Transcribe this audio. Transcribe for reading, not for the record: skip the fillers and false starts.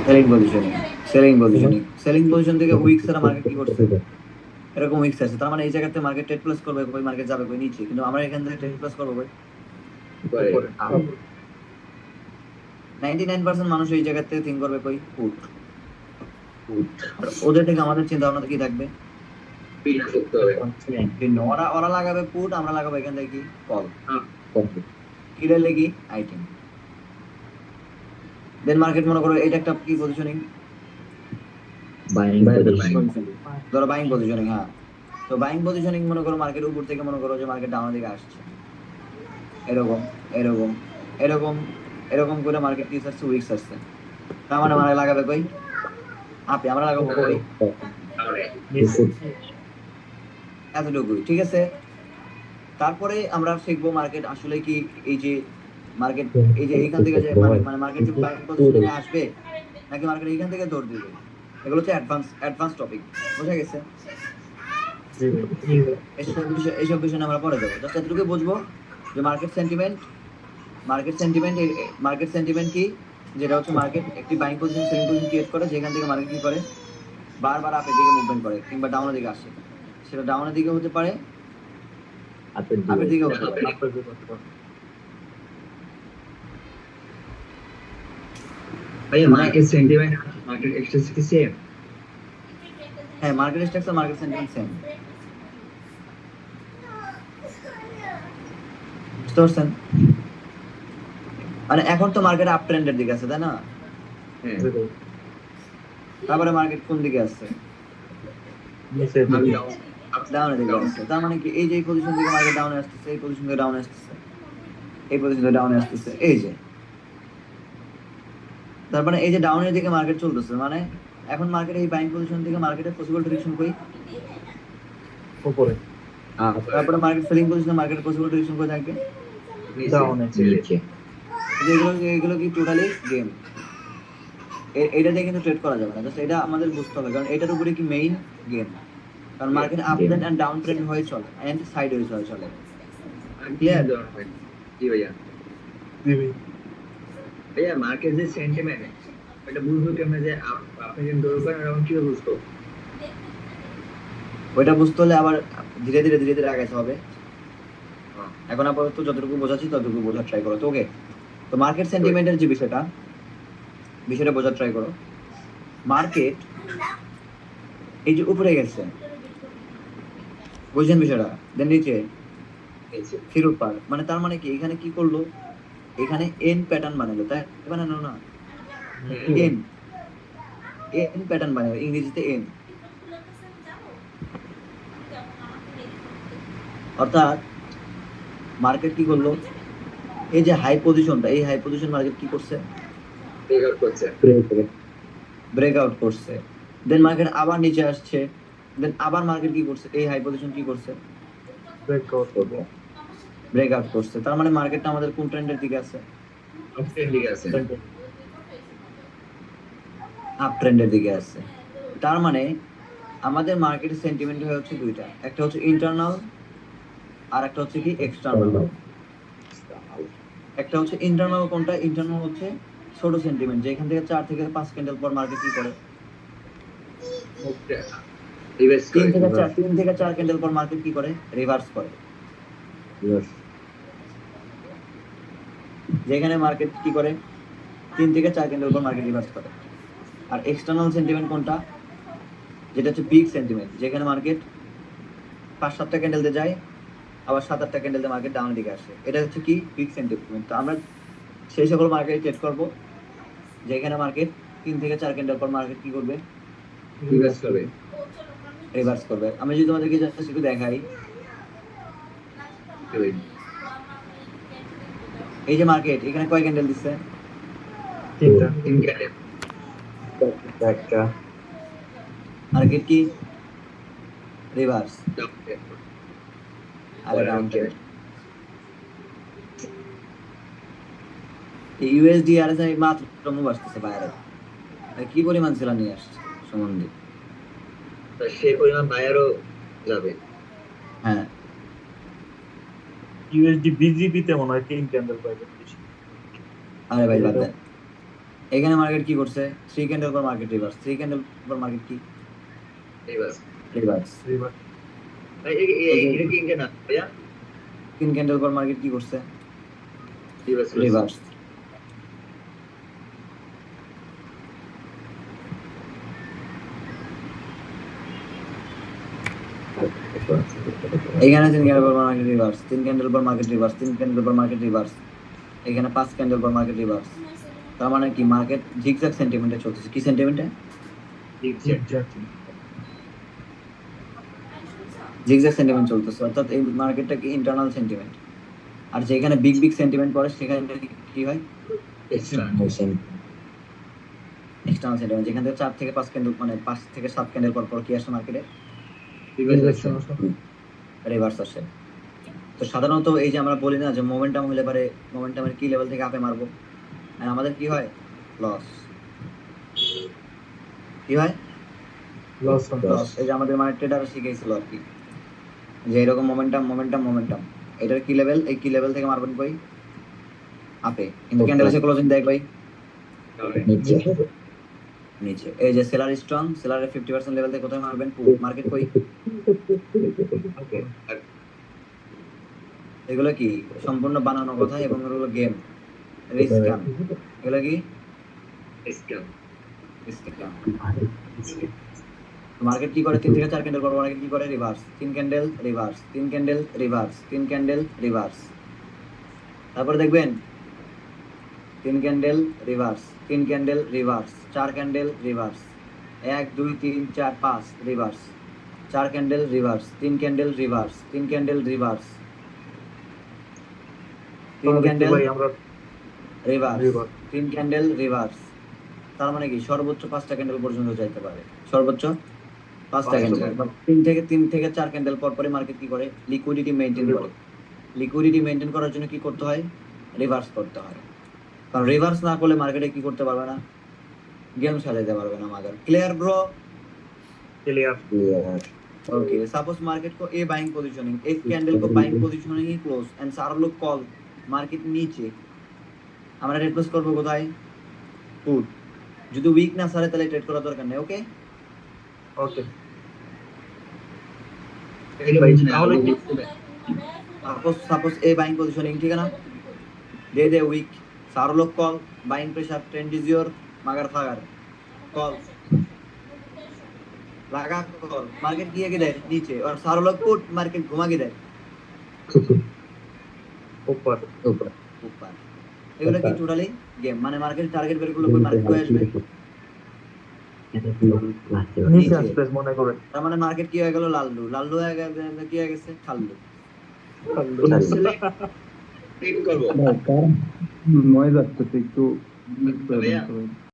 Selling position থেকে week ছাড়া market কি করছে, এরকম উইক আছে, তার মানে এই জায়গাতে মার্কেট ট্রেড প্লেস করবে, ওই মার্কেট যাবে ওই নিচে, কিন্তু আমরা এখান থেকে ট্রেড প্লেস করবো ওই 99% মানুষ এই জায়গা থেকে থিঙ্ক করবে কই পুট। ওদের থেকে আমাদের চিন্তা ভাবনা কি থাকবে, ওরা লাগাবে পুট, আমরা লাগাবো এখান থেকে কি কল, কিরে লেগি আইটেম। দেন মার্কেট মনে করো এটা একটা কি পজিশনিং, ধরো বাইং পজিশনিং। হ্যাঁ, তো বাইং পজিশনিং মনে করো মার্কেট উপর থেকে মনে করো যে মার্কেট ডাউনের দিকে আসছে, এরকম এরকম এরকম এরকম করে মার্কেট কি আসছে, উইকস আসছে, তার মানে আমরা লাগাবে কই আপে, আমরা লাগাবো কই এতটুকুই, ঠিক আছে। তারপরে আমরা শিখবো মার্কেট আসলে কি, এই যে মার্কেট এই যে এইখান থেকে যে মানে মার্কেট যে বাইং পজিশনে আসবে নাকি মার্কেট এইখান থেকে দৌড় দিবে, এগুলো হচ্ছে অ্যাডভান্স টপিক, বোঝা গেছে। এইসব বিষয় আমরা পরে যাবো, জাস্ট এতটুকু বুঝবো যে মার্কেট সেন্টিমেন্ট কি, যেটা হচ্ছে মার্কেট একটি buying position selling position create করে, যেখান থেকে মার্কেট কি করে বারবার আপের দিকে মুভমেন্ট করে কিংবা ডাউনের দিকে আসে, সেটা ডাউনের দিকে হতে পারে, আপের দিকে হতে পারে। ভাইয়া মার্কেট সেন্টিমেন্ট মার্কেট স্ট্রাকচার কি সেম? হ্যাঁ, market structure market sentiment same, বুঝতে পারছেন? মানে এখন তো মার্কেট আপ ট্রেন্ডের দিকে আছে, তাই না? তারপরে মার্কেট কোন দিকে আছে, ডাউনের দিকে আসছে, তার মানে কি এই যে এই পজিশন থেকে মার্কেট ডাউনে আসতেছে, এই পজিশন থেকে ডাউনে আসতেছে, এই পজিশন থেকে ডাউনে আসতেছে, এই যে তার মানে এই যে ডাউনের দিকে মার্কেট চলতেছে, মানে এখন মার্কেট এই বাইং পজিশন থেকে মার্কেটের পসিবল ডিরেকশন কই উপরে, তারপরে মার্কেট সেলিং পজিশনে মার্কেটের পসিবল ডিরেকশন কই থাকবে ডাউনে নিচে। এগুলো কি টোটালি গেম, এটা দিয়ে কিন্তু ট্রেড করা যাবে না, জাস্ট এটা আমাদের বুঝতে হবে, কারণ এটার উপরে কি মেইন গেম, কারণ market up trend and down trend হয়ে চলে এন্ড সাইড ওয়েজ হয়ে চলে। ক্লিয়ার? জি ভাইয়া। ভাইয়া মার্কেট যে সেন্টিমেন্ট এটা বুঝবো কেমনে, যে আপনি যে দরকার এরকম কি বুঝবো? ওইটা বুঝতে হলে আবার ধীরে ধীরে আগাইতে হবে। এখন আপাতত যতটুকু বোঝাচ্ছি ততটুকু বোঝার ট্রাই করো, তো ওকে। তো মার্কেট সেন্টিমেন্টের যে বিষয়টা বোঝার ট্রাই করো। মার্কেট এই যে উপরে গেছে, বুঝছেন বিষয়টা, দেন নিচে ফিরোট পার, মানে তার মানে কি এখানে কি করলো, এখানে এন প্যাটার্ন বানালো, তাই বানানো না, এন প্যাটার্ন বানালো, ইংরেজিতে এন, অর্থাৎ মার্কেট কি করলো, এই যে হাই পজিশনটা, এই হাই পজিশন মার্কেট কি করছে, ব্রেকআউট করছে, দেন মার্কেট আবার নিচে আসছে, দেন আবার মার্কেট কি করছে, এই হাই পজিশন কি করছে, ব্রেকআউট করছে, তার মানে মার্কেটটা আমাদের কোন ট্রেন্ডের দিকে আছে, আপ ট্রেন্ডের দিকে আছে। তার মানে আমাদের মার্কেটের সেন্টিমেন্ট হচ্ছে দুইটা, একটা হচ্ছে ইন্টারনাল আর একটা হচ্ছে কি এক্সটার্নাল। একটা হচ্ছে ইন্টারনাল, কোনটা ইন্টারনাল হচ্ছে ছোট সেন্টিমেন্ট, যেখান থেকে 4 থেকে 5 ক্যান্ডেল পর মার্কেট কি করে, 3 থেকে 4 ক্যান্ডেল পর মার্কেট কি করে, রিভার্স করে, যেখানে মার্কেট কি করে 3 থেকে 4 ক্যান্ডেল পর মার্কেট রিভার্স করে। আর এক্সটার্নাল সেন্টিমেন্ট কোনটা, যেটা হচ্ছে পিক সেন্টিমেন্ট, যেখানে মার্কেট 5-7টা ক্যান্ডেল দিয়ে যায়, আবার 7-8টা ক্যান্ডেল দিয়ে মার্কেট ডাউনের দিকে আসে, এটা হচ্ছে কি পিক সেন্টিমেন্ট। তো আমরা সেই সকল মার্কেট ট্রেড করব যেখানে মার্কেট 3 থেকে 4 ক্যান্ডেল পর মার্কেট কি করবে, রিভার্স করবে। আমি যদি তোমাদেরকে জাস্ট একটু দেখাই, এই যে মার্কেট এখানে কয় ক্যান্ডেল দিচ্ছে, 3টা, একটা মার্কেট কি rivers are down trend. USD RSI মাত্র মুভ আসতেছে বাইরে, কি পরিমাণ সেল নিয়ে আসছে সম্বন্ধে, সেই পরিমাণ বায়ারও যাবে। হ্যাঁ, ইউএসডি বিজিবি তে মনে হয় 3 ক্যান্ডেল পাইবে। আরে ভাই বাদ দেন, এখানে মার্কেট কি করছে? 3 ক্যান্ডেল পর মার্কেট রিভার্স, 3 ক্যান্ডেল পর মার্কেট কি রিভার্স রিভার্স। এটা কি কেন ভাইয়া 3 ক্যান্ডেল পর মার্কেট কি করছে? Reverse reverse. এখানে 3 ক্যান্ডেল পর মার্কেট রিভার্স, 3 ক্যান্ডেল পর মার্কেট রিভার্স, 3 ক্যান্ডেল পর মার্কেট রিভার্স, এখানে 5 ক্যান্ডেল পর মার্কেট রিভার্স। তার মানে কি মার্কেট জিগজ্যাগ সেন্টিমেন্টে চলতেছে। কি সেন্টিমেন্টে? জিগজ্যাগ সেন্টিমেন্ট চলতেছে, অর্থাৎ এই মার্কেটটা কি ইন্টারনাল সেন্টিমেন্ট। আর যেখানে বিগ বিগ সেন্টিমেন্ট পড়ে সেখানে কি হয়? External sentiment. যেখান থেকে 4 থেকে 5 ক্যান্ডেল মানে 5 থেকে 7 ক্যান্ডেল পর পর কি আসে মার্কেটে? রিভার্স আসে। তো সাধারণত এই যে আমরা বলি না যে মোমেন্টাম হলে পারে মোমেন্টামের কি লেভেল থেকে আপে মারবো, আর আমাদের কি হয়? লস। কি হয়? লস। এই যে আমাদের মানে ট্রেডার শিখেছিল আর কি, যে এরকম মোমেন্টাম এটার কি লেভেল, এই কি লেভেল থেকে মারবেন কই? আপে। কিন্তু ক্যান্ডেল এসে ক্লোজিং দেয় কই? নিচে। এই যে সেলার স্ট্রং, সেলারের 50% লেভেল থেকে কোথায় মারবেন? মার্কেট কই? এগুলো কি সম্পূর্ণ বানানো কথা এবং এগুলো গেম, স্ক্যাম। এগুলো কি স্ক্যাম। মার্কেট কি করে? 3 থেকে 4 ক্যান্ডেল পর মার্কেট কি করে? Reverse. 3 candle reverse, 3 candle reverse, 3 candle reverse. তারপরে দেখবেন 3 candle reverse, 3 candle reverse, 4 candle reverse, 1 2 3 4 5 reverse, 4 candle reverse, 3 candle reverse, 3 candle reverse, 3 candle reverse, 3 candle reverse. তার মানে কি সর্বোচ্চ 5টা ক্যান্ডেল পর্যন্ত যাইতে পারে, সর্বোচ্চ 5টা ক্যান্ডেল। 3 থেকে 4 ক্যান্ডেল পর পরে মার্কেট কি করে? লিকুইডিটি মেইনটেইন করে। লিকুইডিটি মেইনটেইন করার জন্য কি করতে হয়? রিভার্স করতে হয়। কারণ রিভার্স না করলে মার্কেটে কি করতে পারবে না? গেম চালাতে পারবে না market. Clear bro? Clear. Okay, suppose market को ए बाइंग पोजीशनिंग, एक कैंडल को buying positioning he close and सारा लोग कॉल, मार्केट নিচে, আমরা রেড ক্লোজ করব কোথায়? পুট। যদি উইক না সারে তাহলে ট্রেড করার দরকার নেই। ওকে ओके এই ভাই তাহলে কি सपोज ए बाइंग पोजीशनिंग, ठीक है ना? दे दे वीक, सारे लोग call, buying pressure, trend is your, मगर फागर कॉल लगा, कॉल मार्केट किए किधर? नीचे। और सारे लोग पुट, मार्केट घुमा किधर? ऊपर ऊपर। এগুলো কি টোটালি গেম, মানে মার্কেট টার্গেট বের করলে কই মার্কেট কই আসবে? নিচে আসবে মনে করে। তার মানে মার্কেট কি হয়ে গেল? লাল্লু হয়ে গেছে, কি হয়ে গেছে? খাল্লু। মজা আসছে একটু